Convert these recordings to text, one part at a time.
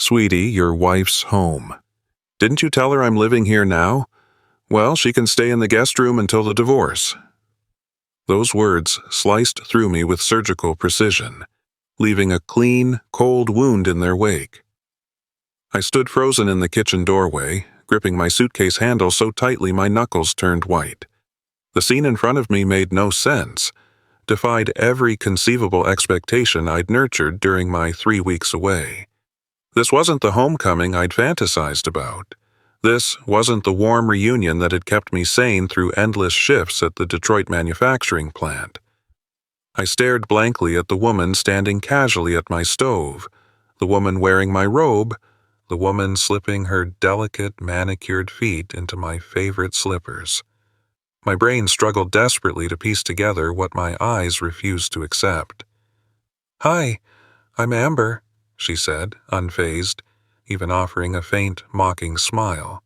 Sweety, your wife's home. Didn't you tell her I'm living here now? Well, she can stay in the guest room until the divorce." Those words sliced through me with surgical precision, leaving a clean, cold wound in their wake. I stood frozen in the kitchen doorway, gripping my suitcase handle so tightly my knuckles turned white. The scene in front of me made no sense, defied every conceivable expectation I'd nurtured during my 3 weeks away. This wasn't the homecoming I'd fantasized about. This wasn't the warm reunion that had kept me sane through endless shifts at the Detroit manufacturing plant. I stared blankly at the woman standing casually at my stove, the woman wearing my robe, the woman slipping her delicate, manicured feet into my favorite slippers. My brain struggled desperately to piece together what my eyes refused to accept. "Hi, I'm Amber," she said, unfazed, even offering a faint, mocking smile.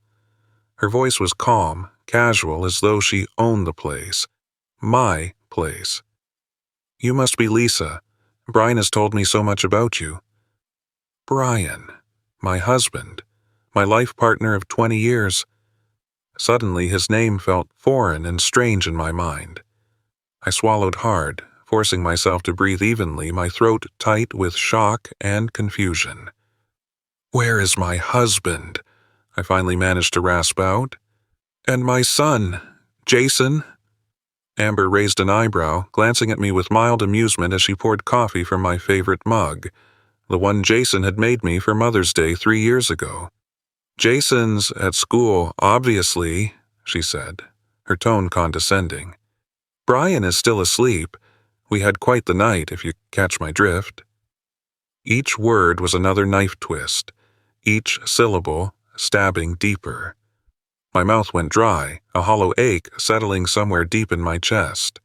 Her voice was calm, casual, as though she owned the place. My place. "You must be Lisa. Brian has told me so much about you." Brian. My husband. My life partner of 20 years. Suddenly, his name felt foreign and strange in my mind. I swallowed hard, forcing myself to breathe evenly, my throat tight with shock and confusion. "Where is my husband?" I finally managed to rasp out. "And my son, Jason?" Amber raised an eyebrow, glancing at me with mild amusement as she poured coffee from my favorite mug, the one Jason had made me for Mother's Day 3 years ago. "Jason's at school, obviously," she said, her tone condescending. "Brian is still asleep. We had quite the night, if you catch my drift." Each word was another knife twist, each syllable stabbing deeper. My mouth went dry, a hollow ache settling somewhere deep in my chest.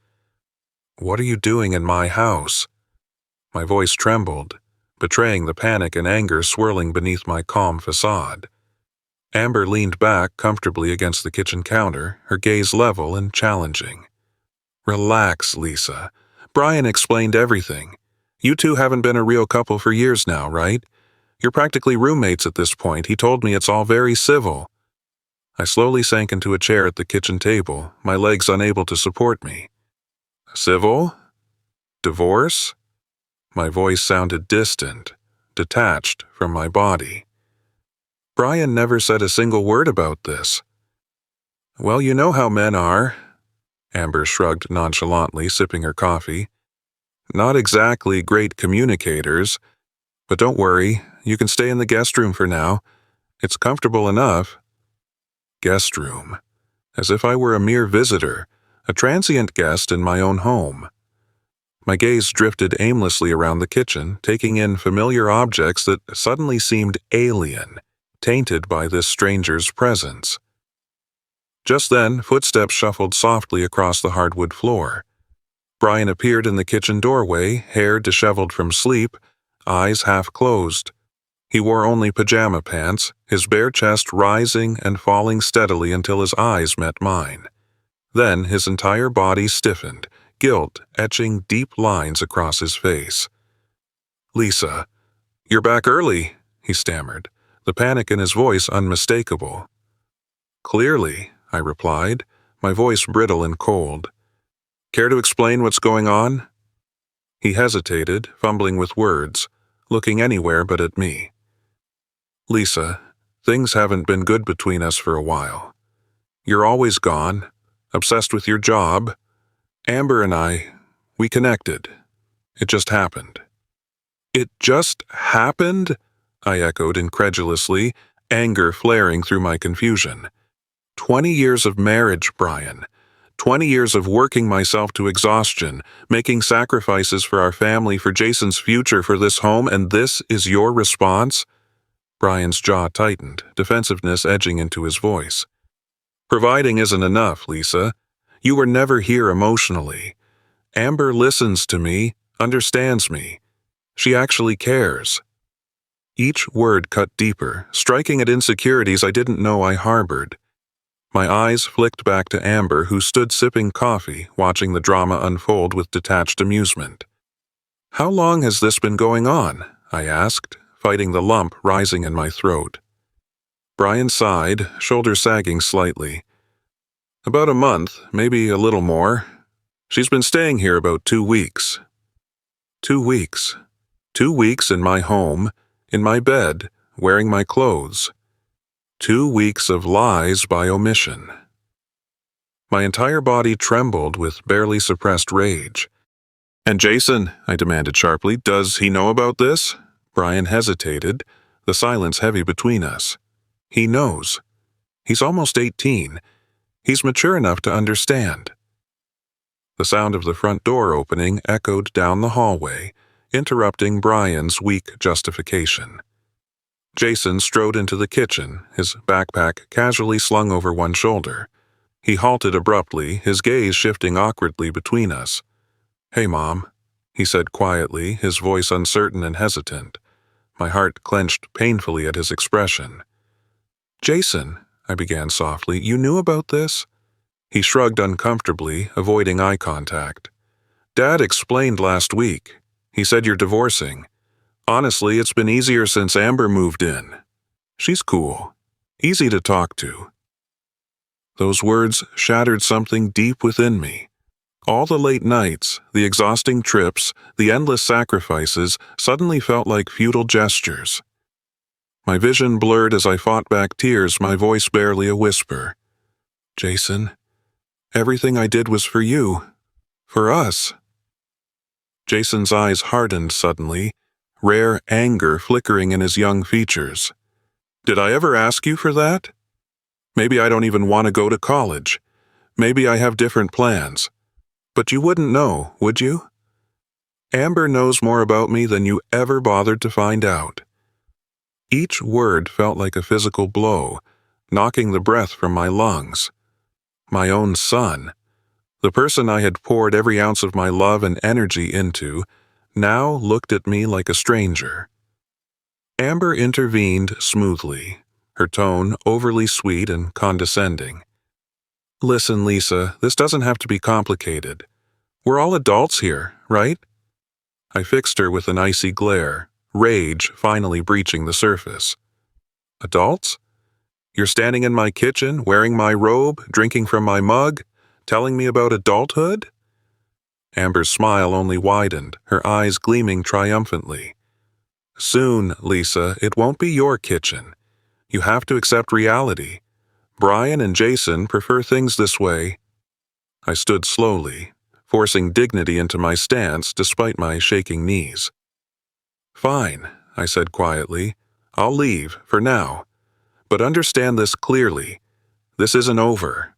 "What are you doing in my house?" My voice trembled, betraying the panic and anger swirling beneath my calm facade. Amber leaned back comfortably against the kitchen counter, her gaze level and challenging. "Relax, Lisa. Brian explained everything. You two haven't been a real couple for years now, right? You're practically roommates at this point. He told me it's all very civil." I slowly sank into a chair at the kitchen table, my legs unable to support me. "Civil? Divorce?" My voice sounded distant, detached from my body. "Brian never said a single word about this." "Well, you know how men are." Amber shrugged nonchalantly, sipping her coffee. "Not exactly great communicators. But don't worry, you can stay in the guest room for now. It's comfortable enough." Guest room. As if I were a mere visitor, a transient guest in my own home. My gaze drifted aimlessly around the kitchen, taking in familiar objects that suddenly seemed alien, tainted by this stranger's presence. Just then, footsteps shuffled softly across the hardwood floor. Brian appeared in the kitchen doorway, hair disheveled from sleep, eyes half closed. He wore only pajama pants, his bare chest rising and falling steadily until his eyes met mine. Then his entire body stiffened, guilt etching deep lines across his face. "Lisa, you're back early," he stammered, the panic in his voice unmistakable. "Clearly," I replied, my voice brittle and cold. "Care to explain what's going on?" He hesitated, fumbling with words, looking anywhere but at me. "Lisa, things haven't been good between us for a while. You're always gone, obsessed with your job. Amber and we connected. It just happened." "It just happened?" I echoed incredulously, anger flaring through my confusion. 20 years of marriage, Brian. 20 years of working myself to exhaustion, making sacrifices for our family, for Jason's future, for this home, and this is your response? Brian's jaw tightened, defensiveness edging into his voice. "Providing isn't enough, Lisa. You were never here emotionally. Amber listens to me, understands me. She actually cares." Each word cut deeper, striking at insecurities I didn't know I harbored. My eyes flicked back to Amber, who stood sipping coffee, watching the drama unfold with detached amusement. "How long has this been going on?" I asked, fighting the lump rising in my throat. Brian sighed, shoulder sagging slightly. About a month, maybe a little more. She's been staying here about 2 weeks. 2 weeks. 2 weeks in my home, in my bed, wearing my clothes. 2 weeks of lies by omission. My entire body trembled with barely suppressed rage. "And Jason," I demanded sharply, "does he know about this?" Brian hesitated, the silence heavy between us. "He knows. He's almost 18. He's mature enough to understand." The sound of the front door opening echoed down the hallway, interrupting Brian's weak justification. Jason strode into the kitchen, his backpack casually slung over one shoulder. He halted abruptly, his gaze shifting awkwardly between us. "Hey, Mom," he said quietly, his voice uncertain and hesitant. My heart clenched painfully at his expression. "Jason," I began softly, "you knew about this?" He shrugged uncomfortably, avoiding eye contact. "Dad explained last week. He said you're divorcing. Honestly, it's been easier since Amber moved in. She's cool. Easy to talk to." Those words shattered something deep within me. All the late nights, the exhausting trips, the endless sacrifices suddenly felt like futile gestures. My vision blurred as I fought back tears, my voice barely a whisper. "Jason, everything I did was for you. For us." Jason's eyes hardened suddenly, rare anger flickering in his young features. "Did I ever ask you for that? Maybe I don't even want to go to college. Maybe I have different plans. But you wouldn't know, would you? Amber knows more about me than you ever bothered to find out." Each word felt like a physical blow, knocking the breath from my lungs. My own son, the person I had poured every ounce of my love and energy into, now looked at me like a stranger. Amber intervened smoothly, her tone overly sweet and condescending. "Listen, Lisa, this doesn't have to be complicated. We're all adults here, right?" I fixed her with an icy glare, rage finally breaching the surface. "Adults? You're standing in my kitchen, wearing my robe, drinking from my mug, telling me about adulthood?" Amber's smile only widened, her eyes gleaming triumphantly. "Soon, Lisa, it won't be your kitchen. You have to accept reality. Brian and Jason prefer things this way." I stood slowly, forcing dignity into my stance despite my shaking knees. "Fine," I said quietly. "I'll leave, for now. But understand this clearly. This isn't over."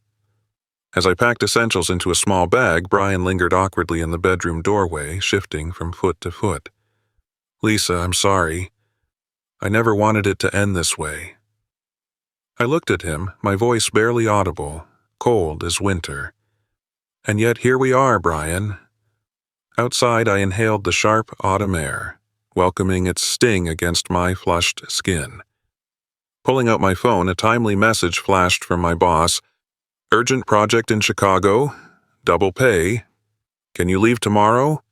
As I packed essentials into a small bag, Brian lingered awkwardly in the bedroom doorway, shifting from foot to foot. "Lisa, I'm sorry. I never wanted it to end this way." I looked at him, my voice barely audible, cold as winter. "And yet here we are, Brian." Outside, I inhaled the sharp autumn air, welcoming its sting against my flushed skin. Pulling out my phone, a timely message flashed from my boss. "Urgent project in Chicago. Double pay. Can you leave tomorrow?"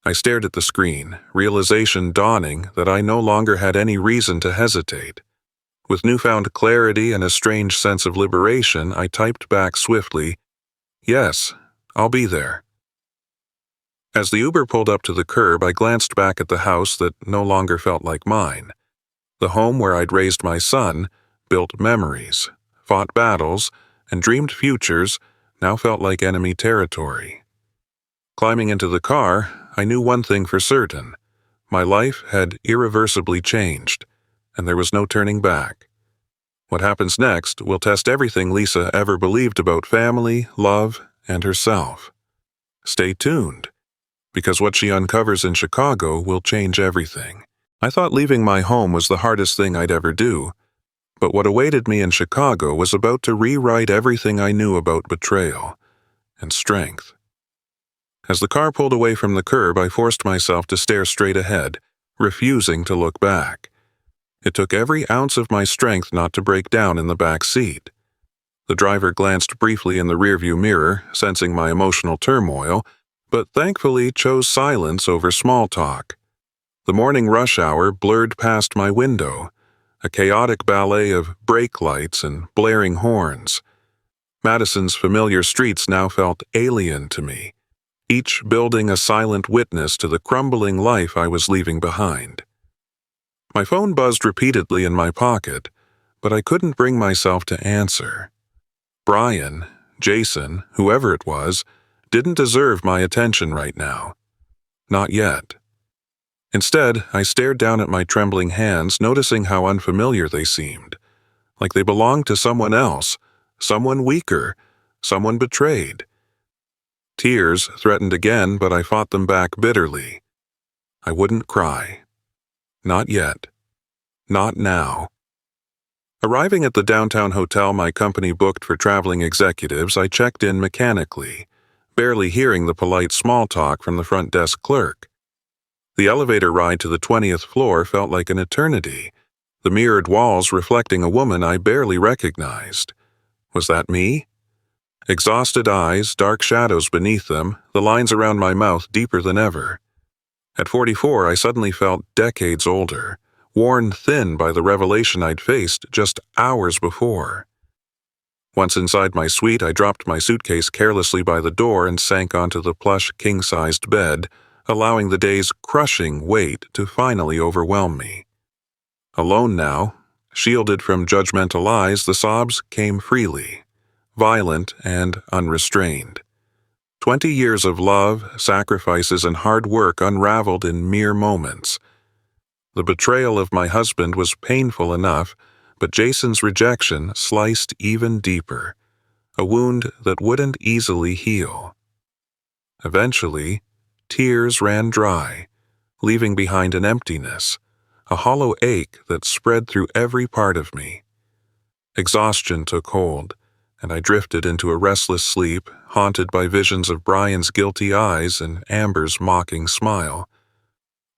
I stared at the screen, realization dawning that I no longer had any reason to hesitate. With newfound clarity and a strange sense of liberation, I typed back swiftly, "Yes, I'll be there." As the Uber pulled up to the curb, I glanced back at the house that no longer felt like mine. The home where I'd raised my son, built memories, fought battles, and dreamed futures, now felt like enemy territory. Climbing into the car, I knew one thing for certain. My life had irreversibly changed, and there was no turning back. What happens next will test everything Lisa ever believed about family, love, and herself. Stay tuned, because what she uncovers in Chicago will change everything. I thought leaving my home was the hardest thing I'd ever do, but what awaited me in Chicago was about to rewrite everything I knew about betrayal and strength. As the car pulled away from the curb, I forced myself to stare straight ahead, refusing to look back. It took every ounce of my strength not to break down in the back seat. The driver glanced briefly in the rearview mirror, sensing my emotional turmoil, but thankfully chose silence over small talk. The morning rush hour blurred past my window, a chaotic ballet of brake lights and blaring horns. Madison's familiar streets now felt alien to me, each building a silent witness to the crumbling life I was leaving behind. My phone buzzed repeatedly in my pocket, but I couldn't bring myself to answer. Brian, Jason, whoever it was, didn't deserve my attention right now. Not yet. Instead, I stared down at my trembling hands, noticing how unfamiliar they seemed, like they belonged to someone else, someone weaker, someone betrayed. Tears threatened again, but I fought them back bitterly. I wouldn't cry. Not yet. Not now. Arriving at the downtown hotel my company booked for traveling executives, I checked in mechanically, barely hearing the polite small talk from the front desk clerk. The elevator ride to the 20th floor felt like an eternity, the mirrored walls reflecting a woman I barely recognized. Was that me? Exhausted eyes, dark shadows beneath them, the lines around my mouth deeper than ever. At 44, I suddenly felt decades older, worn thin by the revelation I'd faced just hours before. Once inside my suite, I dropped my suitcase carelessly by the door and sank onto the plush king-sized bed, allowing the day's crushing weight to finally overwhelm me. Alone now, shielded from judgmental eyes, the sobs came freely, violent and unrestrained. 20 years of love, sacrifices, and hard work unraveled in mere moments. The betrayal of my husband was painful enough, but Jason's rejection sliced even deeper, a wound that wouldn't easily heal. Eventually, tears ran dry, leaving behind an emptiness, a hollow ache that spread through every part of me. Exhaustion took hold, and I drifted into a restless sleep, haunted by visions of Brian's guilty eyes and Amber's mocking smile.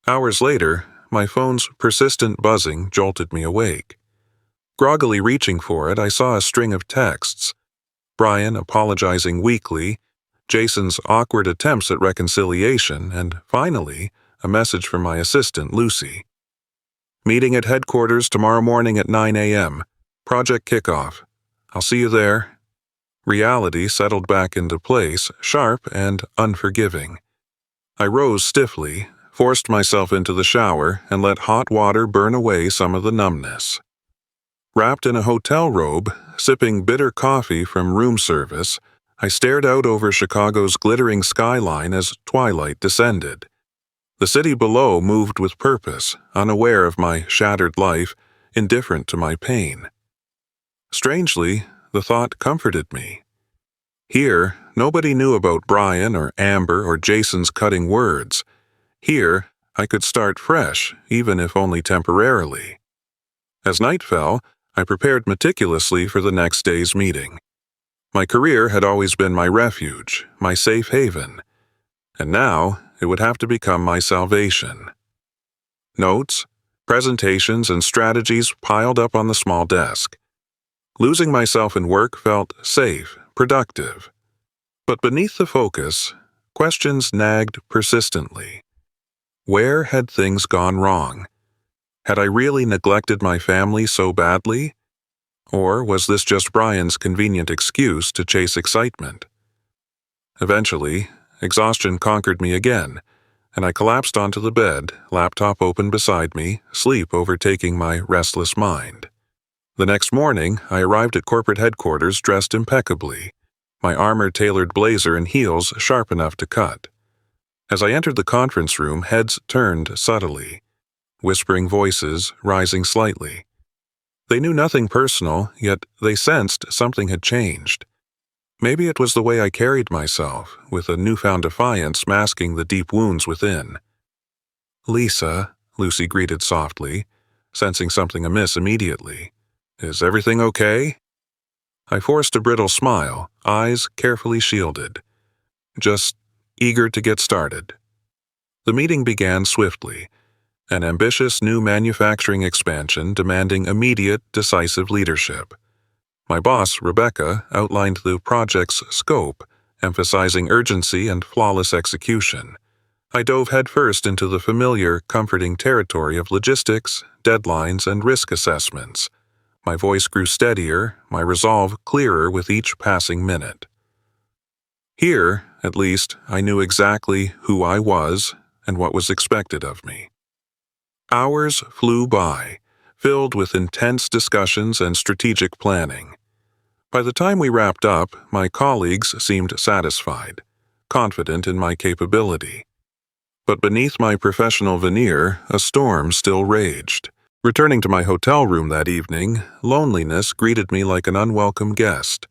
Hours later, my phone's persistent buzzing jolted me awake. Groggily reaching for it, I saw a string of texts. Brian apologizing weakly, Jason's awkward attempts at reconciliation, and finally, a message from my assistant, Lucy. Meeting at headquarters tomorrow morning at 9 a.m. Project kickoff. I'll see you there. Reality settled back into place, sharp and unforgiving. I rose stiffly, forced myself into the shower, and let hot water burn away some of the numbness. Wrapped in a hotel robe, sipping bitter coffee from room service, I stared out over Chicago's glittering skyline as twilight descended. The city below moved with purpose, unaware of my shattered life, indifferent to my pain. Strangely, the thought comforted me. Here, nobody knew about Brian or Amber or Jason's cutting words. Here, I could start fresh, even if only temporarily. As night fell, I prepared meticulously for the next day's meeting. My career had always been my refuge, my safe haven, and now it would have to become my salvation. Notes, presentations, and strategies piled up on the small desk. Losing myself in work felt safe, productive. But beneath the focus, questions nagged persistently. Where had things gone wrong? Had I really neglected my family so badly? Or was this just Brian's convenient excuse to chase excitement? Eventually, exhaustion conquered me again, and I collapsed onto the bed, laptop open beside me, sleep overtaking my restless mind. The next morning, I arrived at corporate headquarters dressed impeccably, my armor-tailored blazer and heels sharp enough to cut. As I entered the conference room, heads turned subtly, whispering voices rising slightly. They knew nothing personal, yet they sensed something had changed. Maybe it was the way I carried myself, with a newfound defiance masking the deep wounds within. "Lisa," Lucy greeted softly, sensing something amiss immediately. "Is everything okay?" I forced a brittle smile, eyes carefully shielded. Just eager to get started. The meeting began swiftly, an ambitious new manufacturing expansion demanding immediate, decisive leadership. My boss, Rebecca, outlined the project's scope, emphasizing urgency and flawless execution. I dove headfirst into the familiar, comforting territory of logistics, deadlines, and risk assessments. My voice grew steadier, my resolve clearer with each passing minute. Here, at least, I knew exactly who I was and what was expected of me. Hours flew by, filled with intense discussions and strategic planning. By the time we wrapped up, my colleagues seemed satisfied, confident in my capability. But beneath my professional veneer, a storm still raged. Returning to my hotel room that evening, loneliness greeted me like an unwelcome guest.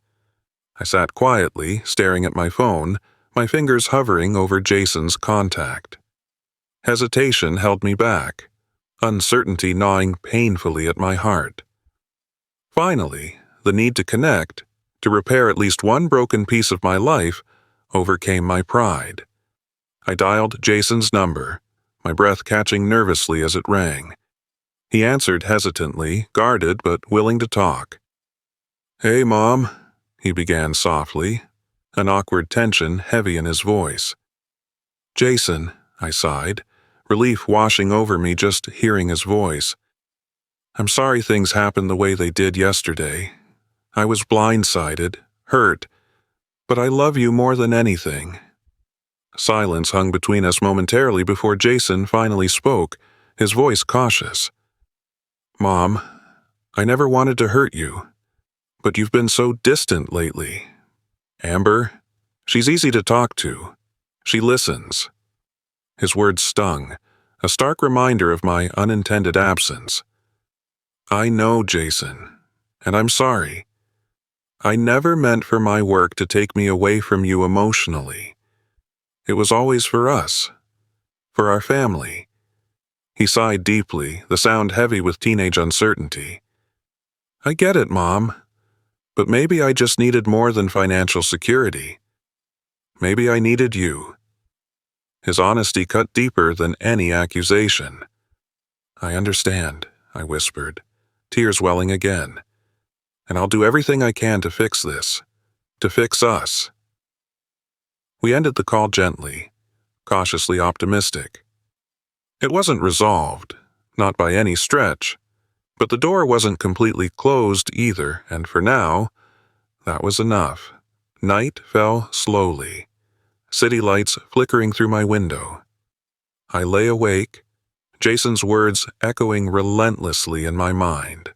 I sat quietly, staring at my phone, my fingers hovering over Jason's contact. Hesitation held me back, uncertainty gnawing painfully at my heart. Finally, the need to connect, to repair at least one broken piece of my life, overcame my pride. I dialed Jason's number, my breath catching nervously as it rang. He answered hesitantly, guarded but willing to talk. "Hey, Mom," he began softly, an awkward tension heavy in his voice. "Jason," I sighed, relief washing over me just hearing his voice. "I'm sorry things happened the way they did yesterday. I was blindsided, hurt, but I love you more than anything." Silence hung between us momentarily before Jason finally spoke, his voice cautious. "Mom, I never wanted to hurt you, but you've been so distant lately. Amber, she's easy to talk to. She listens." His words stung, a stark reminder of my unintended absence. "I know, Jason, and I'm sorry. I never meant for my work to take me away from you emotionally. It was always for us, for our family." He sighed deeply, the sound heavy with teenage uncertainty. "I get it, Mom, but maybe I just needed more than financial security. Maybe I needed you." His honesty cut deeper than any accusation. "I understand," I whispered, tears welling again. "And I'll do everything I can to fix this, to fix us." We ended the call gently, cautiously optimistic. It wasn't resolved, not by any stretch, but the door wasn't completely closed either, and for now, that was enough. Night fell slowly, city lights flickering through my window. I lay awake, Jason's words echoing relentlessly in my mind.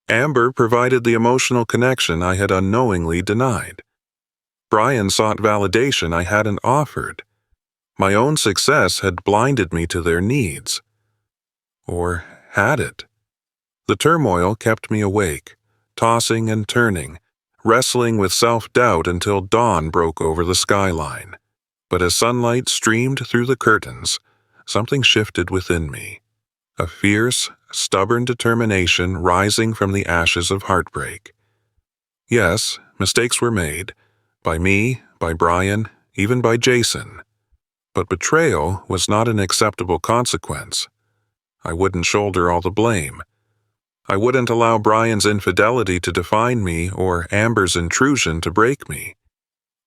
Amber provided the emotional connection I had unknowingly denied. Brian sought validation I hadn't offered. My own success had blinded me to their needs. Or had it? The turmoil kept me awake, tossing and turning, wrestling with self-doubt until dawn broke over the skyline. But as sunlight streamed through the curtains, something shifted within me. A fierce, stubborn determination rising from the ashes of heartbreak. Yes, mistakes were made. By me, by Brian, even by Jason. But betrayal was not an acceptable consequence. I wouldn't shoulder all the blame. I wouldn't allow Brian's infidelity to define me or Amber's intrusion to break me.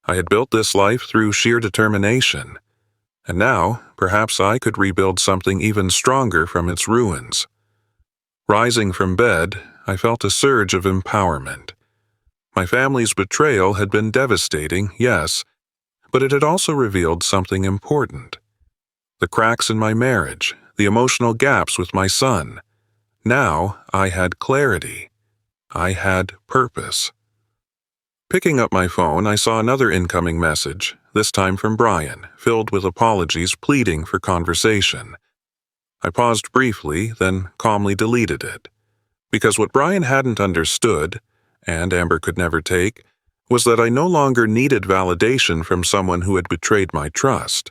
I had built this life through sheer determination, and now perhaps I could rebuild something even stronger from its ruins. Rising from bed, I felt a surge of empowerment. My family's betrayal had been devastating, yes, but it had also revealed something important. The cracks in my marriage, the emotional gaps with my son. Now I had clarity. I had purpose. Picking up my phone, I saw another incoming message, this time from Brian, filled with apologies pleading for conversation. I paused briefly, then calmly deleted it. Because what Brian hadn't understood, and Amber could never take, was that I no longer needed validation from someone who had betrayed my trust.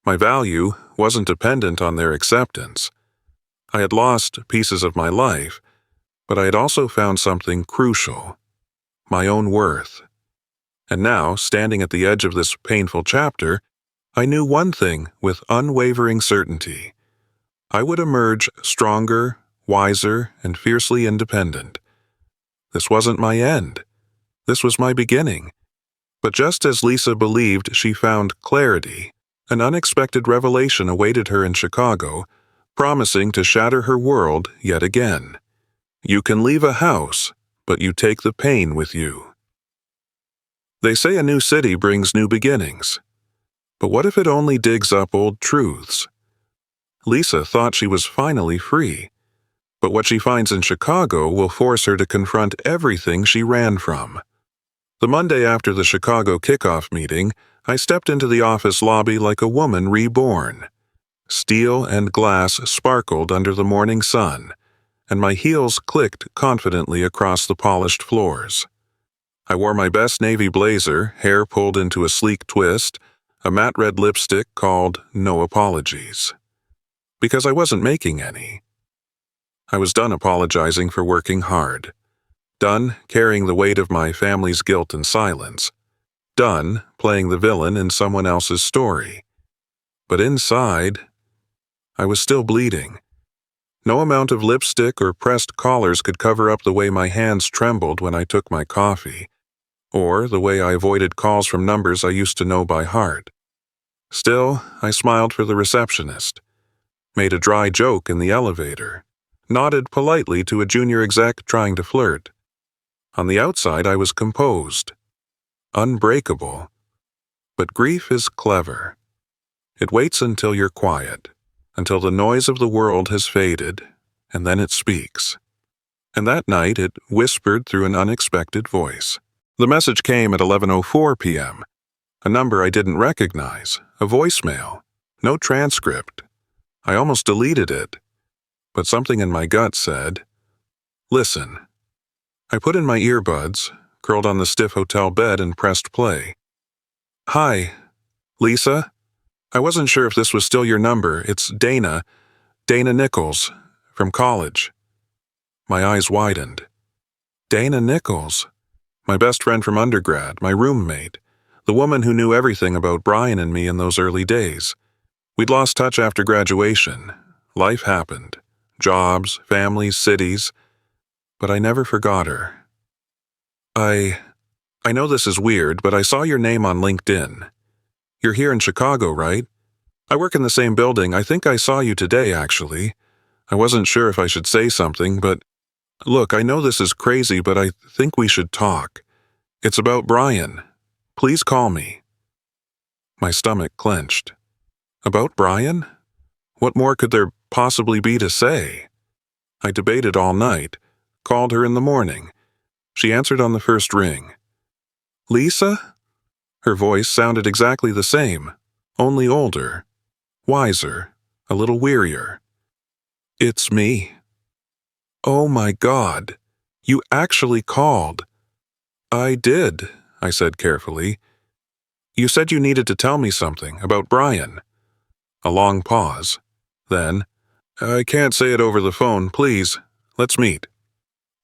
My value wasn't dependent on their acceptance. I had lost pieces of my life, but I had also found something crucial: my own worth. And now, standing at the edge of this painful chapter, I knew one thing with unwavering certainty. I would emerge stronger, wiser, and fiercely independent. This wasn't my end. This was my beginning. But just as Lisa believed she found clarity, An unexpected revelation awaited her in Chicago, promising to shatter her world yet again. You can leave a house, but you take the pain with you. They say a new city brings new beginnings. But what if it only digs up old truths? Lisa thought she was finally free, but what she finds in Chicago will force her to confront everything she ran from. The Monday after the Chicago kickoff meeting, I stepped into the office lobby like a woman reborn. Steel and glass sparkled under the morning sun, and my heels clicked confidently across the polished floors. I wore my best navy blazer, hair pulled into a sleek twist, a matte red lipstick called No Apologies. Because I wasn't making any. I was done apologizing for working hard. Done carrying the weight of my family's guilt and silence. Done playing the villain in someone else's story. But inside, I was still bleeding. No amount of lipstick or pressed collars could cover up the way my hands trembled when I took my coffee, or the way I avoided calls from numbers I used to know by heart. Still, I smiled for the receptionist, made a dry joke in the elevator, nodded politely to a junior exec trying to flirt. On the outside, I was composed, unbreakable. But grief is clever. It waits until you're quiet, until the noise of the world has faded, and then it speaks. And that night, it whispered through an unexpected voice. The message came at 11:04 p.m., a number I didn't recognize, a voicemail, no transcript. I almost deleted it, but something in my gut said, "Listen." I put in my earbuds, curled on the stiff hotel bed, and pressed play. "Hi, Lisa? I wasn't sure if this was still your number. It's Dana Nichols, from college." My eyes widened. Dana Nichols, my best friend from undergrad, my roommate, the woman who knew everything about Brian and me in those early days. We'd lost touch after graduation. Life happened. Jobs, families, cities. But I never forgot her. I know this is weird, but I saw your name on LinkedIn. You're here in Chicago, right? I work in the same building. I think I saw you today, actually. I wasn't sure if I should say something, but look, I know this is crazy, but I think we should talk. It's about Brian. Please call me. My stomach clenched. About Brian? What more could there possibly be to say? I debated all night, called her in the morning. She answered on the first ring. "Lisa?" Her voice sounded exactly the same, only older, wiser, a little wearier. "It's me." "Oh my God, you actually called." "I did," I said carefully. "You said you needed to tell me something about Brian." A long pause. Then, "I can't say it over the phone, please. Let's meet."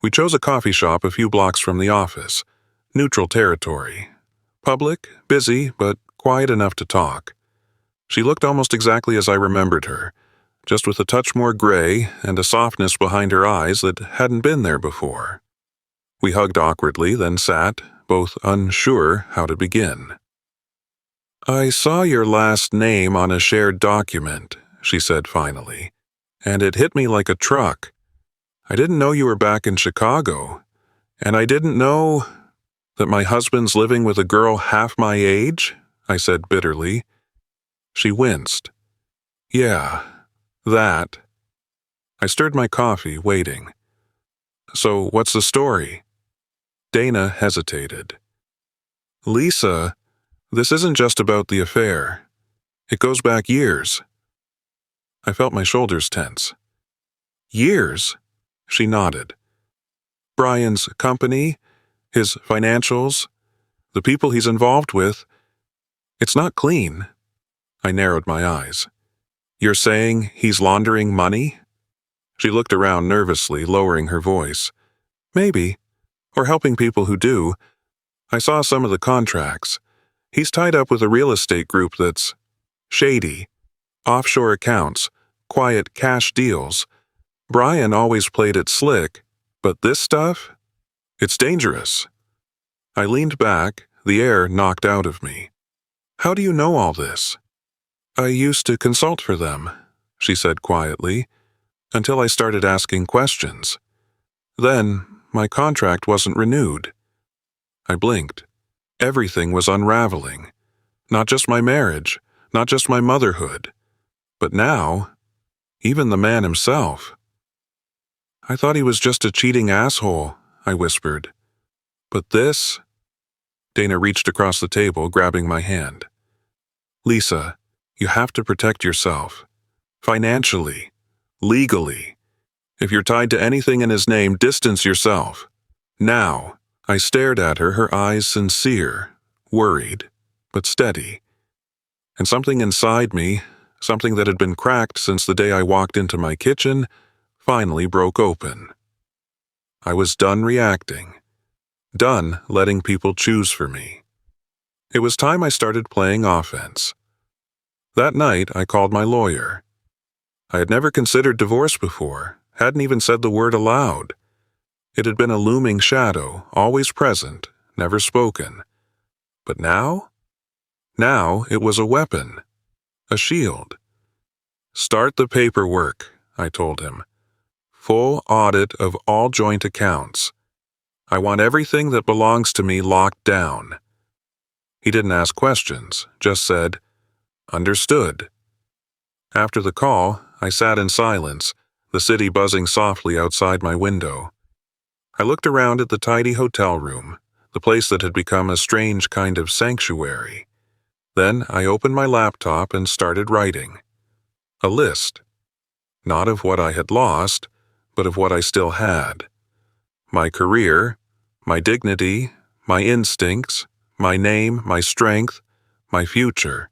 We chose a coffee shop a few blocks from the office, neutral territory. Public, busy, but quiet enough to talk. She looked almost exactly as I remembered her, just with a touch more gray and a softness behind her eyes that hadn't been there before. We hugged awkwardly, then sat, both unsure how to begin. "I saw your last name on a shared document," she said finally, "and it hit me like a truck. I didn't know you were back in Chicago, and I didn't know that my husband's living with a girl half my age," I said bitterly. She winced. "Yeah, that." I stirred my coffee, waiting. "So what's the story?" Dana hesitated. "Lisa, this isn't just about the affair. It goes back years." I felt my shoulders tense. "Years?" She nodded. "Brian's company, his financials, the people he's involved with. It's not clean." I narrowed my eyes. "You're saying he's laundering money?" She looked around nervously, lowering her voice. "Maybe. Or helping people who do. I saw some of the contracts. He's tied up with a real estate group that's shady. Offshore accounts, quiet cash deals. Brian always played it slick, but this stuff? It's dangerous." I leaned back, the air knocked out of me. "How do you know all this?" I used to consult for them, she said quietly, until I started asking questions. Then, my contract wasn't renewed. I blinked. Everything was unraveling. Not just my marriage, not just my motherhood, but now, even the man himself. I thought he was just a cheating asshole, I whispered. But this? Dana reached across the table, grabbing my hand. Lisa, you have to protect yourself. Financially. Legally. If you're tied to anything in his name, distance yourself. Now. I stared at her, her eyes sincere, worried, but steady. And something inside me, something that had been cracked since the day I walked into my kitchen, finally broke open. I was done reacting. Done letting people choose for me. It was time I started playing offense. That night, I called my lawyer. I had never considered divorce before, hadn't even said the word aloud. It had been a looming shadow, always present, never spoken. But now? Now it was a weapon, a shield. Start the paperwork, I told him. Full audit of all joint accounts. I want everything that belongs to me locked down. He didn't ask questions, just said, understood. After the call, I sat in silence, the city buzzing softly outside my window. I looked around at the tidy hotel room, the place that had become a strange kind of sanctuary. Then I opened my laptop and started writing. A list. Not of what I had lost, but of what I still had. My career, my dignity, my instincts, my name, my strength, my future.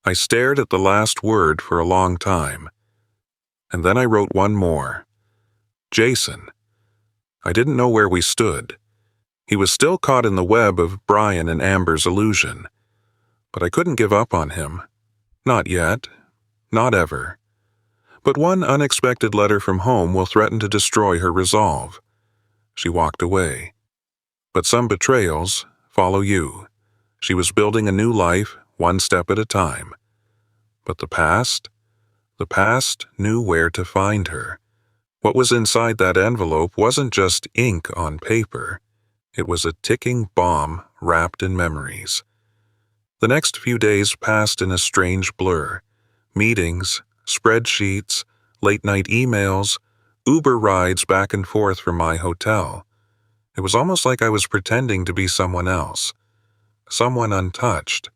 I stared at the last word for a long time. And then I wrote one more. Jason. I didn't know where we stood. He was still caught in the web of Brian and Amber's illusion. But I couldn't give up on him. Not yet. Not ever. But one unexpected letter from home will threaten to destroy her resolve. She walked away. But some betrayals follow you. She was building a new life, one step at a time. But the past knew where to find her. What was inside that envelope wasn't just ink on paper. It was a ticking bomb wrapped in memories. The next few days passed in a strange blur. Meetings, spreadsheets, late-night emails, Uber rides back and forth from my hotel. It was almost like I was pretending to be someone else. Someone untouched.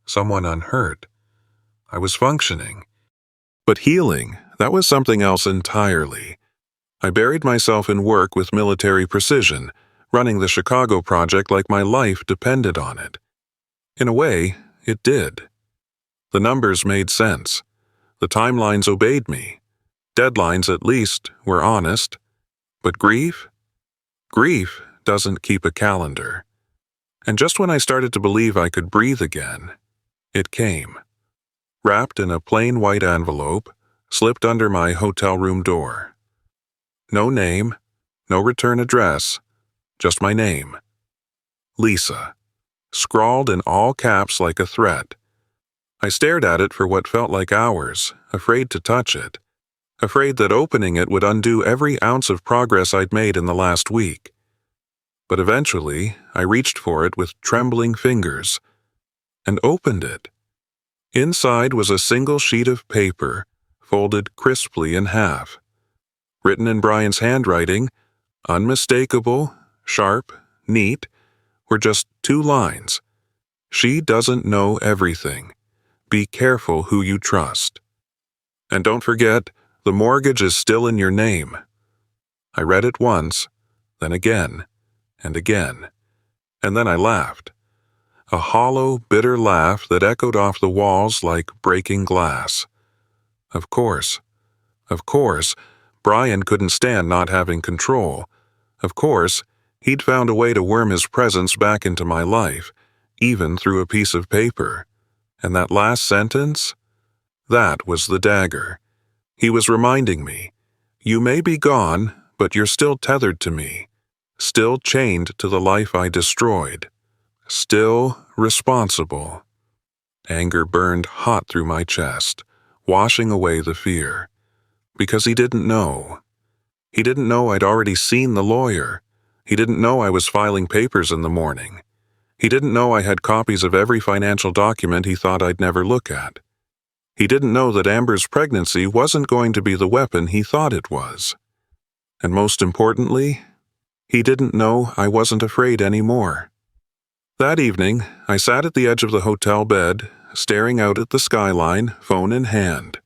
Someone unhurt. I was functioning. But healing, that was something else entirely. I buried myself in work with military precision, running the Chicago project like my life depended on it. In a way, it did. The numbers made sense. The timelines obeyed me. Deadlines, at least, were honest. But grief? Grief doesn't keep a calendar. And just when I started to believe I could breathe again, it came. Wrapped in a plain white envelope, slipped under my hotel room door. No name, no return address, just my name. Lisa. Scrawled in all caps like a threat. I stared at it for what felt like hours, afraid to touch it. Afraid that opening it would undo every ounce of progress I'd made in the last week. But eventually, I reached for it with trembling fingers and opened it. Inside was a single sheet of paper, folded crisply in half. Written in Brian's handwriting, unmistakable, sharp, neat, were just 2 lines. She doesn't know everything. Be careful who you trust. And don't forget, the mortgage is still in your name. I read it once, then again, and again. And then I laughed. A hollow, bitter laugh that echoed off the walls like breaking glass. Of course, Brian couldn't stand not having control. Of course, he'd found a way to worm his presence back into my life, even through a piece of paper. And that last sentence? That was the dagger. He was reminding me, you may be gone, but you're still tethered to me. Still chained to the life I destroyed. Still responsible. Anger burned hot through my chest, washing away the fear. Because he didn't know. He didn't know I'd already seen the lawyer. He didn't know I was filing papers in the morning. He didn't know I had copies of every financial document he thought I'd never look at. He didn't know that Amber's pregnancy wasn't going to be the weapon he thought it was. And most importantly, he didn't know I wasn't afraid anymore. That evening, I sat at the edge of the hotel bed, staring out at the skyline, phone in hand.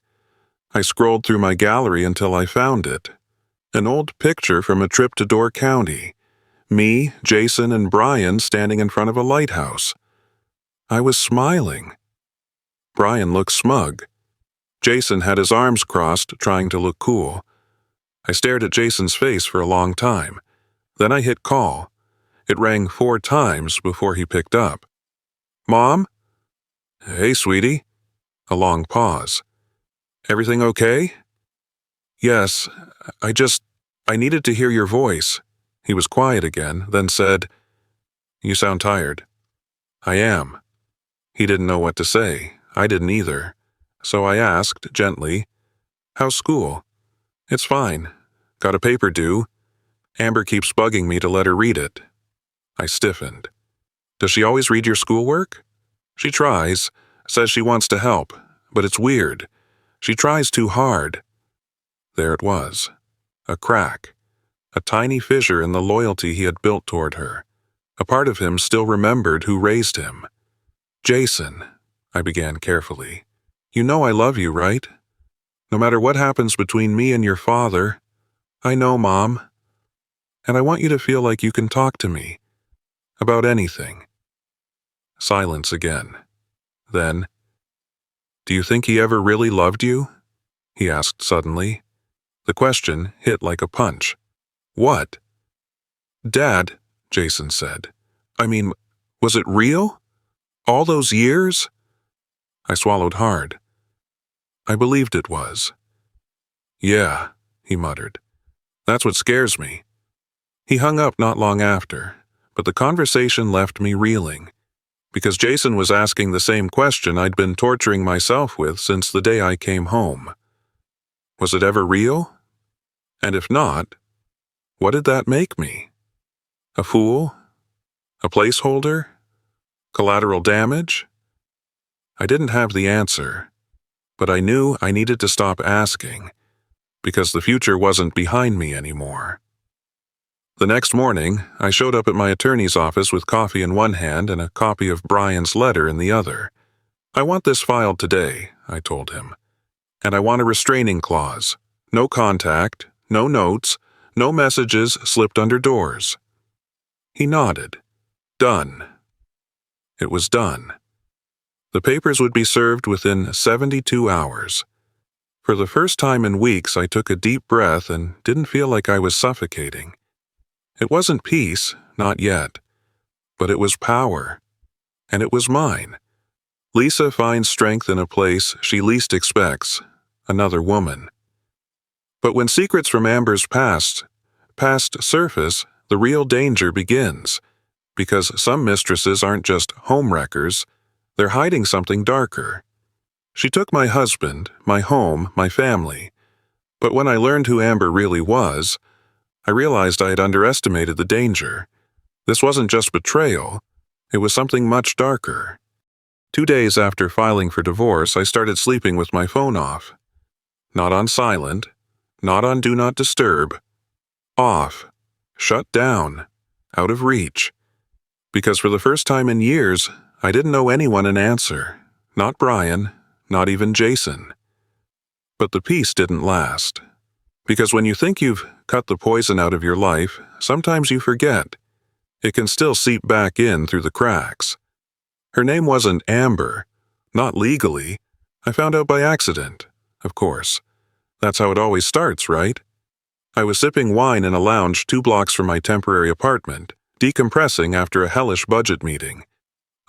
I scrolled through my gallery until I found it. An old picture from a trip to Door County. Me, Jason, and Brian standing in front of a lighthouse. I was smiling. Brian looked smug. Jason had his arms crossed, trying to look cool. I stared at Jason's face for a long time. Then I hit call. It rang 4 times before he picked up. "Mom?" "Hey, sweetie." A long pause. "Everything okay?" "Yes, I needed to hear your voice." He was quiet again, then said, "You sound tired." "I am." He didn't know what to say. I didn't either. So I asked, gently, "How's school?" "It's fine. Got a paper due. Amber keeps bugging me to let her read it." I stiffened. "Does she always read your schoolwork?" "She tries. Says she wants to help. But it's weird. She tries too hard." There it was. A crack. A tiny fissure in the loyalty he had built toward her. A part of him still remembered who raised him. "Jason," I began carefully, "you know I love you, right? No matter what happens between me and your father." "I know, Mom. And I want you to feel like you can talk to me. About anything." Silence again. Then, "Do you think he ever really loved you?" he asked suddenly. The question hit like a punch. "What?" "Dad," Jason said. "I mean, was it real? All those years?" I swallowed hard. I believed it was. "Yeah," he muttered. "That's what scares me." He hung up not long after, but the conversation left me reeling, because Jason was asking the same question I'd been torturing myself with since the day I came home. Was it ever real? And if not, what did that make me? A fool? A placeholder? Collateral damage? I didn't have the answer, but I knew I needed to stop asking, because the future wasn't behind me anymore. The next morning, I showed up at my attorney's office with coffee in one hand and a copy of Brian's letter in the other. "I want this filed today," I told him. "And I want a restraining clause. No contact, no notes, no messages slipped under doors." He nodded. Done. It was done. The papers would be served within 72 hours. For the first time in weeks, I took a deep breath and didn't feel like I was suffocating. It wasn't peace, not yet, but it was power. And it was mine. Lisa finds strength in a place she least expects, another woman. But when secrets from Amber's past surface, the real danger begins, because some mistresses aren't just homewreckers, they're hiding something darker. She took my husband, my home, my family, but when I learned who Amber really was, I realized I had underestimated the danger. This wasn't just betrayal, it was something much darker. 2 days after filing for divorce, I started sleeping with my phone off. Not on silent, not on do not disturb. Off. Shut down. Out of reach. Because for the first time in years, I didn't owe anyone an answer. Not Brian, not even Jason. But the peace didn't last. Because when you think you've cut the poison out of your life, sometimes you forget. It can still seep back in through the cracks. Her name wasn't Amber. Not legally. I found out by accident, of course. That's how it always starts, right? I was sipping wine in a lounge 2 blocks from my temporary apartment, decompressing after a hellish budget meeting.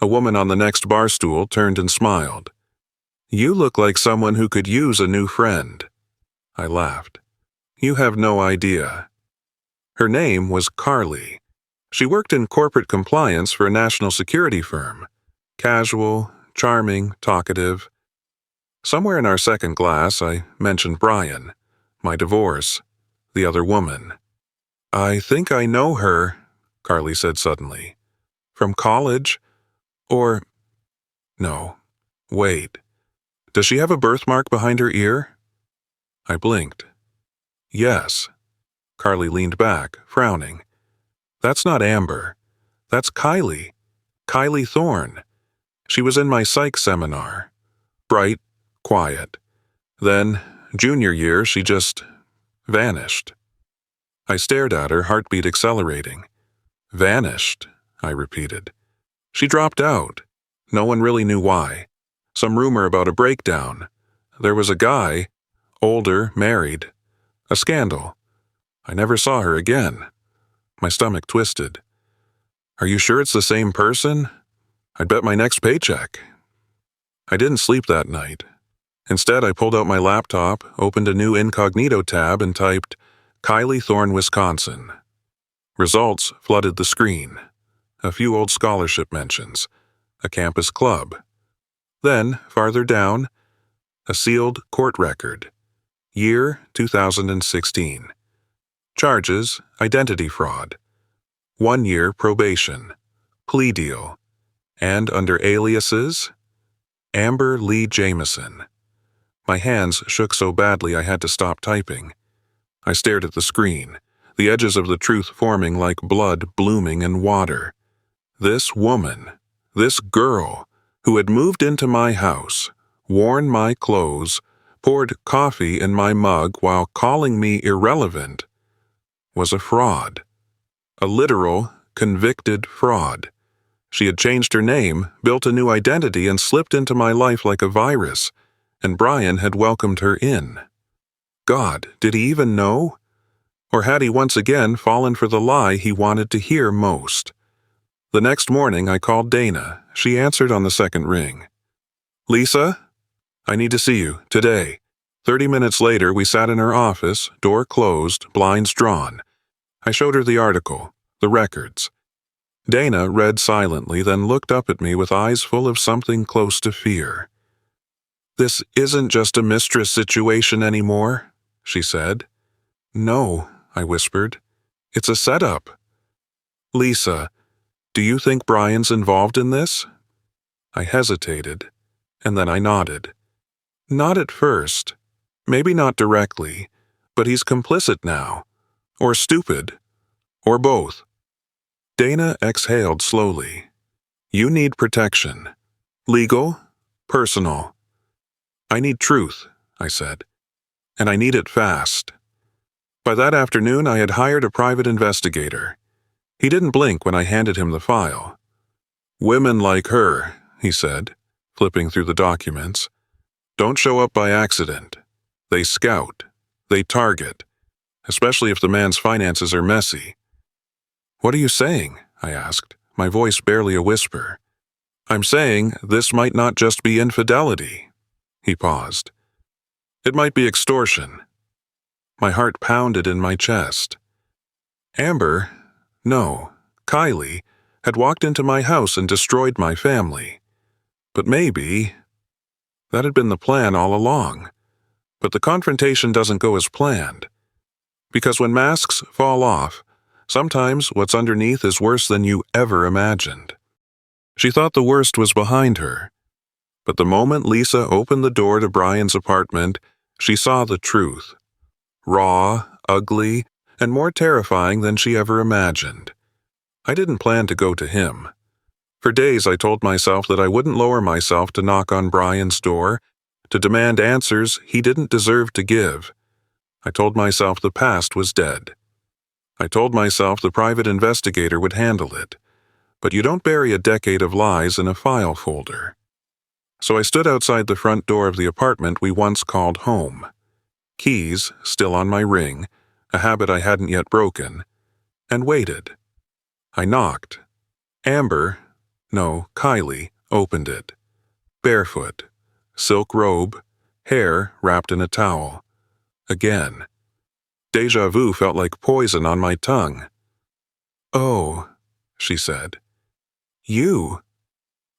A woman on the next bar stool turned and smiled. "You look like someone who could use a new friend." I laughed. "You have no idea." Her name was Carly. She worked in corporate compliance for a national security firm. Casual, charming, talkative. Somewhere in our second glass, I mentioned Brian, my divorce, the other woman. "I think I know her," Carly said suddenly. "From college? Or, no, wait. Does she have a birthmark behind her ear?" I blinked. "Yes." Carly leaned back, frowning. "That's not Amber. That's Kylie. Kylie Thorne. She was in my psych seminar. Bright, quiet. Then, junior year, she just vanished." I stared at her, heartbeat accelerating. "Vanished," I repeated. "She dropped out. No one really knew why. Some rumor about a breakdown. There was a guy, older, married. A scandal. I never saw her again." My stomach twisted. "Are you sure it's the same person? I'd bet my next paycheck." I didn't sleep that night. Instead, I pulled out my laptop, opened a new incognito tab, and typed, "Kylie Thorne, Wisconsin." Results flooded the screen. A few old scholarship mentions. A campus club. Then, farther down, a sealed court record. Year 2016. Charges, identity fraud. 1 year probation. Plea deal. And under aliases, Amber Lee Jameson. My hands shook so badly I had to stop typing. I stared at the screen, the edges of the truth forming like blood blooming in water. This woman, this girl, who had moved into my house, worn my clothes, poured coffee in my mug while calling me irrelevant, was a fraud. A literal, convicted fraud. She had changed her name, built a new identity, and slipped into my life like a virus, and Brian had welcomed her in. God, did he even know? Or had he once again fallen for the lie he wanted to hear most? The next morning I called Dana. She answered on the second ring. "Lisa? I need to see you, today." 30 minutes later, we sat in her office, door closed, blinds drawn. I showed her the article, the records. Dana read silently, then looked up at me with eyes full of something close to fear. "This isn't just a mistress situation anymore," she said. "No," I whispered. "It's a setup." "Lisa, do you think Brian's involved in this?" I hesitated, and then I nodded. "Not at first. Maybe not directly, but he's complicit now. Or stupid. Or both." Dana exhaled slowly. "You need protection. Legal, personal." "I need truth," I said. "And I need it fast." By that afternoon, I had hired a private investigator. He didn't blink when I handed him the file. "Women like her," he said, flipping through the documents, "don't show up by accident. They scout. They target. Especially if the man's finances are messy." "What are you saying?" I asked, my voice barely a whisper. "I'm saying this might not just be infidelity." He paused. "It might be extortion." My heart pounded in my chest. Amber, no, Kylie, had walked into my house and destroyed my family. But maybe that had been the plan all along. But the confrontation doesn't go as planned. Because when masks fall off, sometimes what's underneath is worse than you ever imagined. She thought the worst was behind her. But the moment Lisa opened the door to Brian's apartment, she saw the truth. Raw, ugly, and more terrifying than she ever imagined. I didn't plan to go to him. For days I told myself that I wouldn't lower myself to knock on Brian's door, to demand answers he didn't deserve to give. I told myself the past was dead. I told myself the private investigator would handle it. But you don't bury a decade of lies in a file folder. So I stood outside the front door of the apartment we once called home. Keys still on my ring, a habit I hadn't yet broken, and waited. I knocked. Amber, no, Kylie, opened it. Barefoot, silk robe, hair wrapped in a towel. Again. Deja vu felt like poison on my tongue. "Oh," she said. "You?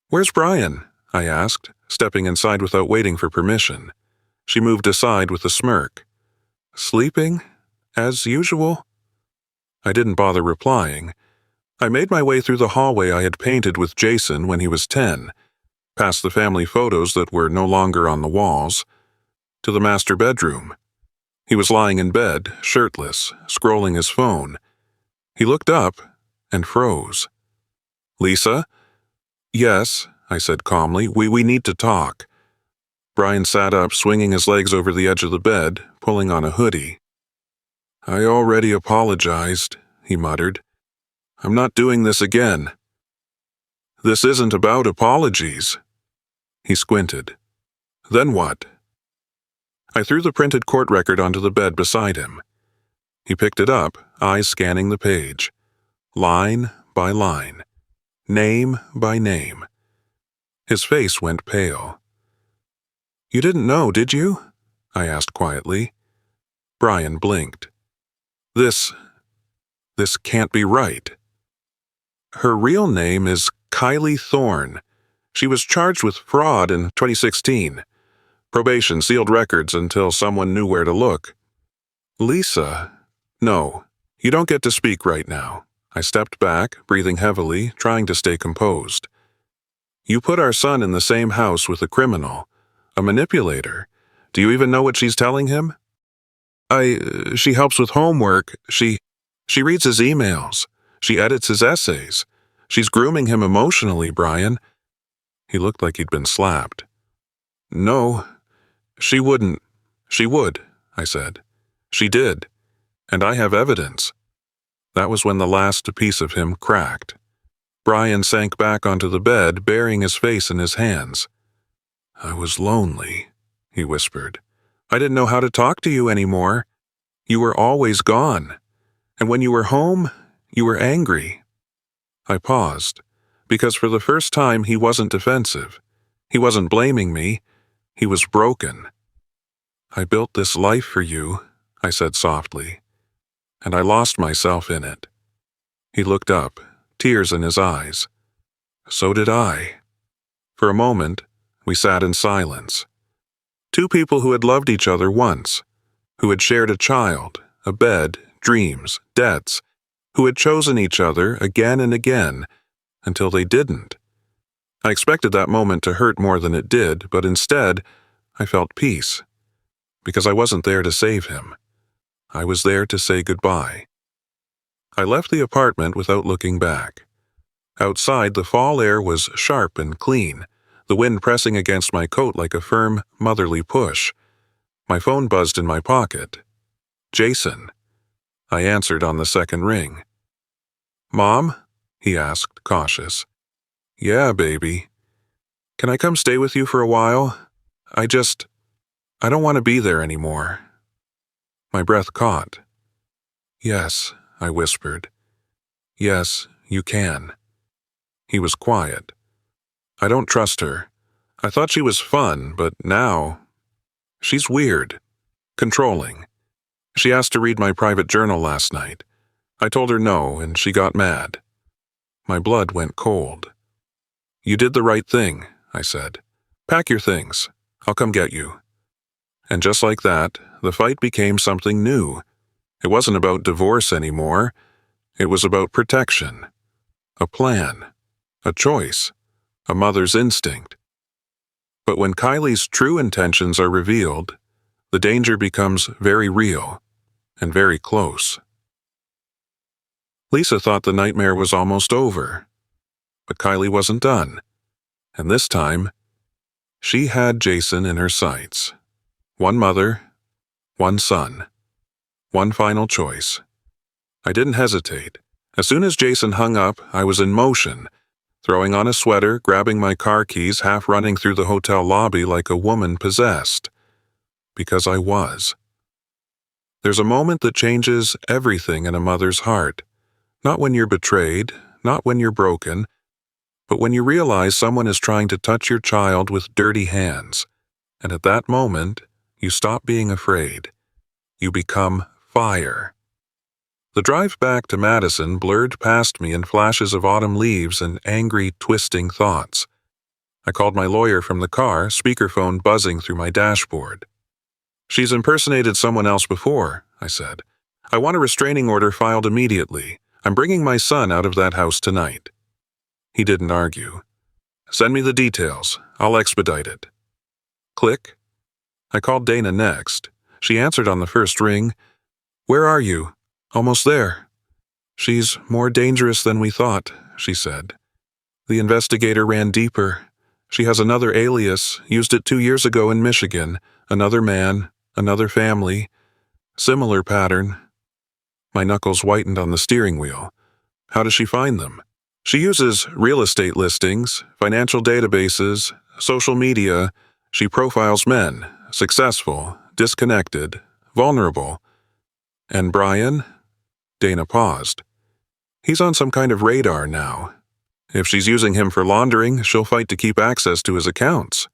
Where's Brian?" I asked, stepping inside without waiting for permission. She moved aside with a smirk. Sleeping? As usual? I didn't bother replying. I made my way through the hallway I had painted with Jason when he was 10, past the family photos that were no longer on the walls, to the master bedroom. He was lying in bed, shirtless, scrolling his phone. He looked up and froze. Lisa? Yes, I said calmly. We need to talk. Brian sat up, swinging his legs over the edge of the bed, pulling on a hoodie. I already apologized, he muttered. I'm not doing this again. This isn't about apologies. He squinted. Then what? I threw the printed court record onto the bed beside him. He picked it up, eyes scanning the page. Line by line. Name by name. His face went pale. You didn't know, did you? I asked quietly. Brian blinked. This can't be right. Her real name is Kylie Thorne. She was charged with fraud in 2016. Probation sealed records until someone knew where to look. Lisa, no, you don't get to speak right now. I stepped back, breathing heavily, trying to stay composed. You put our son in the same house with a criminal, a manipulator. Do you even know what she's telling him? She helps with homework. She reads his emails. She edits his essays. She's grooming him emotionally, Brian. He looked like he'd been slapped. No, she wouldn't. She would, I said. She did. And I have evidence. That was when the last piece of him cracked. Brian sank back onto the bed, burying his face in his hands. I was lonely, he whispered. I didn't know how to talk to you anymore. You were always gone. And when you were home, you were angry. I paused, because for the first time he wasn't defensive. He wasn't blaming me. He was broken. I built this life for you, I said softly, and I lost myself in it. He looked up, tears in his eyes. So did I. For a moment, we sat in silence. Two people who had loved each other once, who had shared a child, a bed, dreams, debts, who had chosen each other again and again until they didn't. I expected that moment to hurt more than it did, but instead, I felt peace, because I wasn't there to save him. I was there to say goodbye. I left the apartment without looking back. Outside, the fall air was sharp and clean, the wind pressing against my coat like a firm, motherly push. My phone buzzed in my pocket. Jason. I answered on the second ring. Mom? He asked, cautious. Yeah, baby. Can I come stay with you for a while? I don't want to be there anymore. My breath caught. Yes, I whispered. Yes, you can. He was quiet. I don't trust her. I thought she was fun, but now... She's weird. Controlling. She asked to read my private journal last night. I told her no, and she got mad. My blood went cold. You did the right thing, I said. Pack your things. I'll come get you. And just like that, the fight became something new. It wasn't about divorce anymore. It was about protection. A plan. A choice. A mother's instinct. But when Kylie's true intentions are revealed, the danger becomes very real and very close. Lisa thought the nightmare was almost over, but Kylie wasn't done. And this time, she had Jason in her sights. One mother, one son, one final choice. I didn't hesitate. As soon as Jason hung up, I was in motion, throwing on a sweater, grabbing my car keys, half running through the hotel lobby like a woman possessed. Because I was. There's a moment that changes everything in a mother's heart. Not when you're betrayed, not when you're broken, but when you realize someone is trying to touch your child with dirty hands. And at that moment, you stop being afraid. You become fire. The drive back to Madison blurred past me in flashes of autumn leaves and angry, twisting thoughts. I called my lawyer from the car, speakerphone buzzing through my dashboard. "She's impersonated someone else before," I said. "I want a restraining order filed immediately. I'm bringing my son out of that house tonight." He didn't argue. "Send me the details. I'll expedite it." Click. I called Dana next. She answered on the first ring. "Where are you?" "Almost there." "She's more dangerous than we thought," she said. The investigator ran deeper. "She has another alias, used it 2 years ago in Michigan. Another man, another family. Similar pattern." My knuckles whitened on the steering wheel. "How does she find them?" "She uses real estate listings, financial databases, social media. She profiles men, successful, disconnected, vulnerable." "And Brian?" Dana paused. "He's on some kind of radar now. If she's using him for laundering, she'll fight to keep access to his accounts."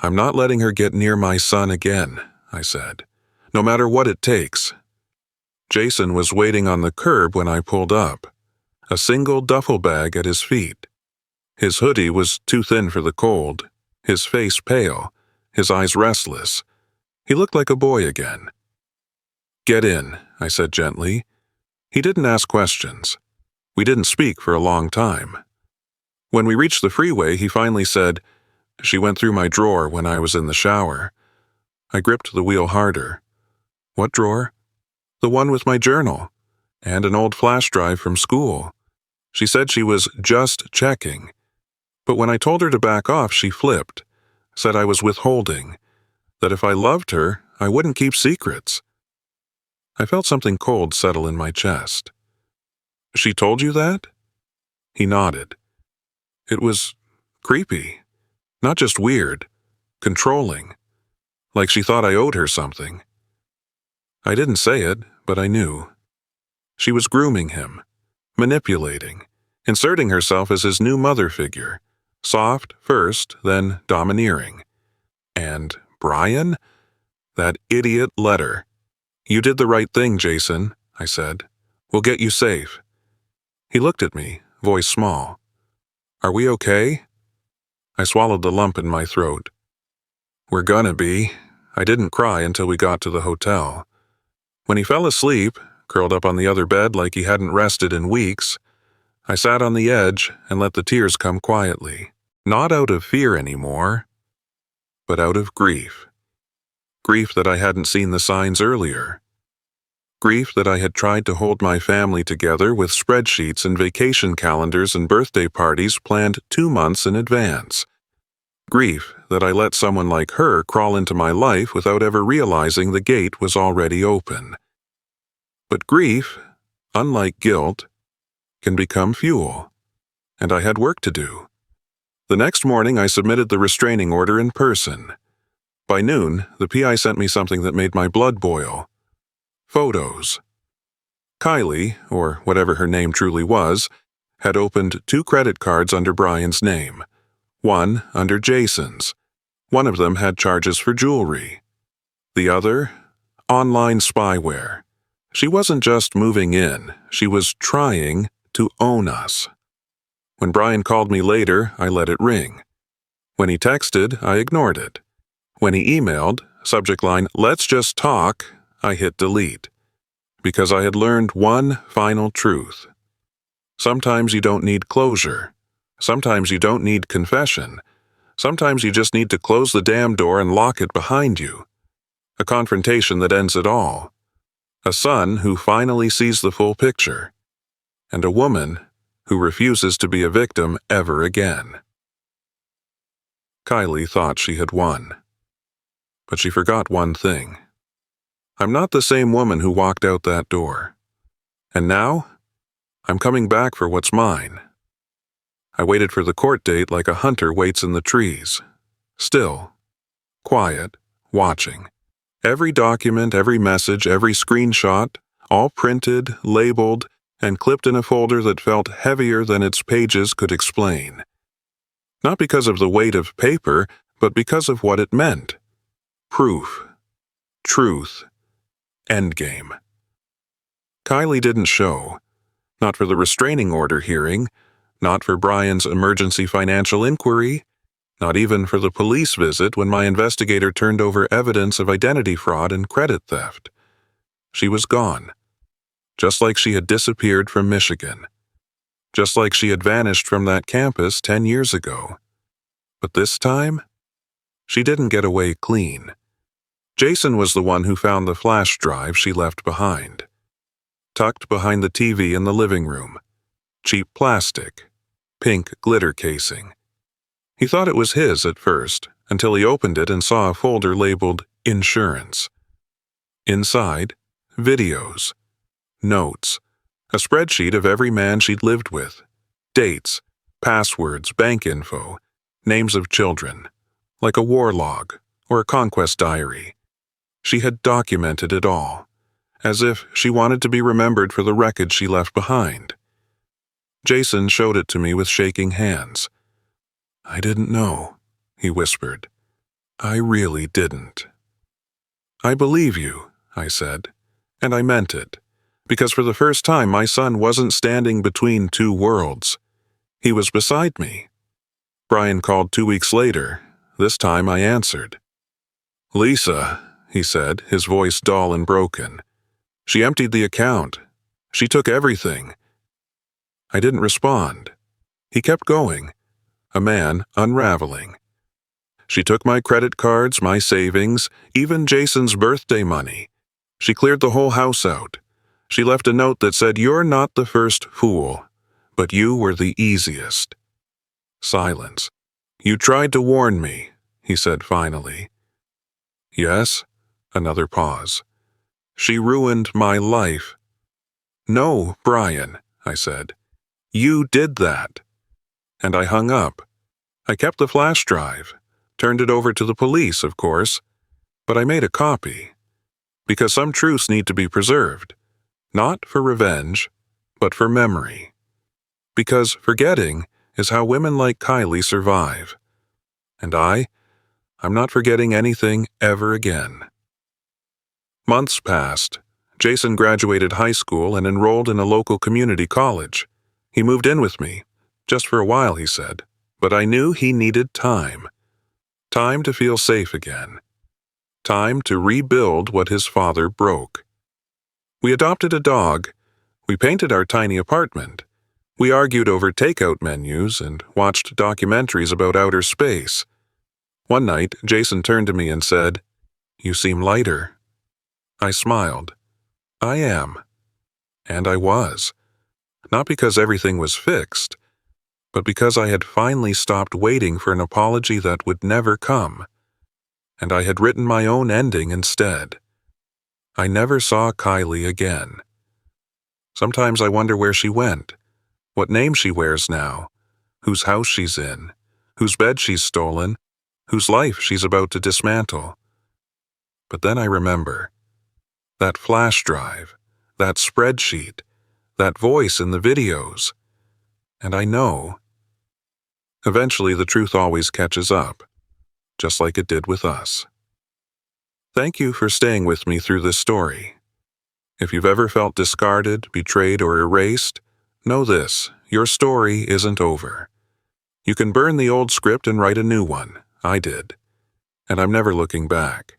"I'm not letting her get near my son again," I said. "No matter what it takes." Jason was waiting on the curb when I pulled up, a single duffel bag at his feet. His hoodie was too thin for the cold, his face pale, his eyes restless. He looked like a boy again. "Get in," I said gently. He didn't ask questions. We didn't speak for a long time. When we reached the freeway, he finally said, "She went through my drawer when I was in the shower." I gripped the wheel harder. "What drawer?" "The one with my journal and an old flash drive from school." She said she was just checking. But when I told her to back off, she flipped, said I was withholding, that if I loved her, I wouldn't keep secrets. I felt something cold settle in my chest. "She told you that?" He nodded. "It was creepy. Not just weird, controlling. Like she thought I owed her something." I didn't say it, but I knew. She was grooming him, manipulating, inserting herself as his new mother figure, soft first, then domineering. And Brian? That idiot letter. "You did the right thing, Jason," I said. "We'll get you safe." He looked at me, voice small. "Are we okay?" I swallowed the lump in my throat. "We're gonna be." I didn't cry until we got to the hotel. When he fell asleep, curled up on the other bed like he hadn't rested in weeks, I sat on the edge and let the tears come quietly. Not out of fear anymore, but out of grief. Grief that I hadn't seen the signs earlier. Grief that I had tried to hold my family together with spreadsheets and vacation calendars and birthday parties planned 2 months in advance. Grief that I let someone like her crawl into my life without ever realizing the gate was already open. But grief, unlike guilt, can become fuel, and I had work to do. The next morning I submitted the restraining order in person. By noon, the PI sent me something that made my blood boil. Photos. Kylie, or whatever her name truly was, had opened 2 credit cards under Brian's name, one under Jason's. One of them had charges for jewelry. The other, online spyware. She wasn't just moving in, she was trying to own us. When Brian called me later, I let it ring. When he texted, I ignored it. When he emailed, subject line, "Let's just talk," I hit delete. Because I had learned one final truth. Sometimes you don't need closure. Sometimes you don't need confession. Sometimes you just need to close the damn door and lock it behind you. A confrontation that ends it all. A son who finally sees the full picture. And a woman who refuses to be a victim ever again. Kylie thought she had won. But she forgot one thing. I'm not the same woman who walked out that door. And now, I'm coming back for what's mine. I waited for the court date like a hunter waits in the trees. Still, quiet, watching. Every document, every message, every screenshot, all printed, labeled, and clipped in a folder that felt heavier than its pages could explain. Not because of the weight of paper, but because of what it meant. Proof. Truth. Endgame. Kylie didn't show. Not for the restraining order hearing, not for Brian's emergency financial inquiry, Not even for the police visit when my investigator turned over evidence of identity fraud and credit theft. She was gone. Just like she had disappeared from Michigan. Just like she had vanished from that campus 10 years ago. But this time, she didn't get away clean. Jason was the one who found the flash drive she left behind. Tucked behind the TV in the living room. Cheap plastic. Pink glitter casing. He thought it was his at first, until he opened it and saw a folder labeled Insurance. Inside, videos. Notes. A spreadsheet of every man she'd lived with. Dates. Passwords, bank info. Names of children. Like a war log or a conquest diary. She had documented it all, as if she wanted to be remembered for the wreckage she left behind. Jason showed it to me with shaking hands. "I didn't know," he whispered. "I really didn't." "I believe you," I said, and I meant it, because for the first time my son wasn't standing between two worlds. He was beside me. Brian called 2 weeks later. This time I answered. "Lisa," he said, his voice dull and broken. "She emptied the account. She took everything." I didn't respond. He kept going. A man unraveling. "She took my credit cards, my savings, even Jason's birthday money. She cleared the whole house out. She left a note that said, 'You're not the first fool, but you were the easiest.'" Silence. "You tried to warn me," he said finally. "Yes?" Another pause. "She ruined my life." "No, Brian," I said. "You did that." And I hung up. I kept the flash drive, turned it over to the police, of course, but I made a copy. Because some truths need to be preserved, not for revenge, but for memory. Because forgetting is how women like Kylie survive. And I'm not forgetting anything ever again. Months passed. Jason graduated high school and enrolled in a local community college. He moved in with me. Just for a while, he said, but I knew he needed time. Time to feel safe again. Time to rebuild what his father broke. We adopted a dog. We painted our tiny apartment. We argued over takeout menus and watched documentaries about outer space. One night, Jason turned to me and said, "You seem lighter." I smiled. I am. And I was. Not because everything was fixed, but because I had finally stopped waiting for an apology that would never come, and I had written my own ending instead. I never saw Kylie again. Sometimes I wonder where she went, what name she wears now, whose house she's in, whose bed she's stolen, whose life she's about to dismantle. But then I remember. That flash drive, that spreadsheet, that voice in the videos. And I know. Eventually the truth always catches up, just like it did with us. Thank you for staying with me through this story. If you've ever felt discarded, betrayed, or erased, know this, your story isn't over. You can burn the old script and write a new one. I did. And I'm never looking back.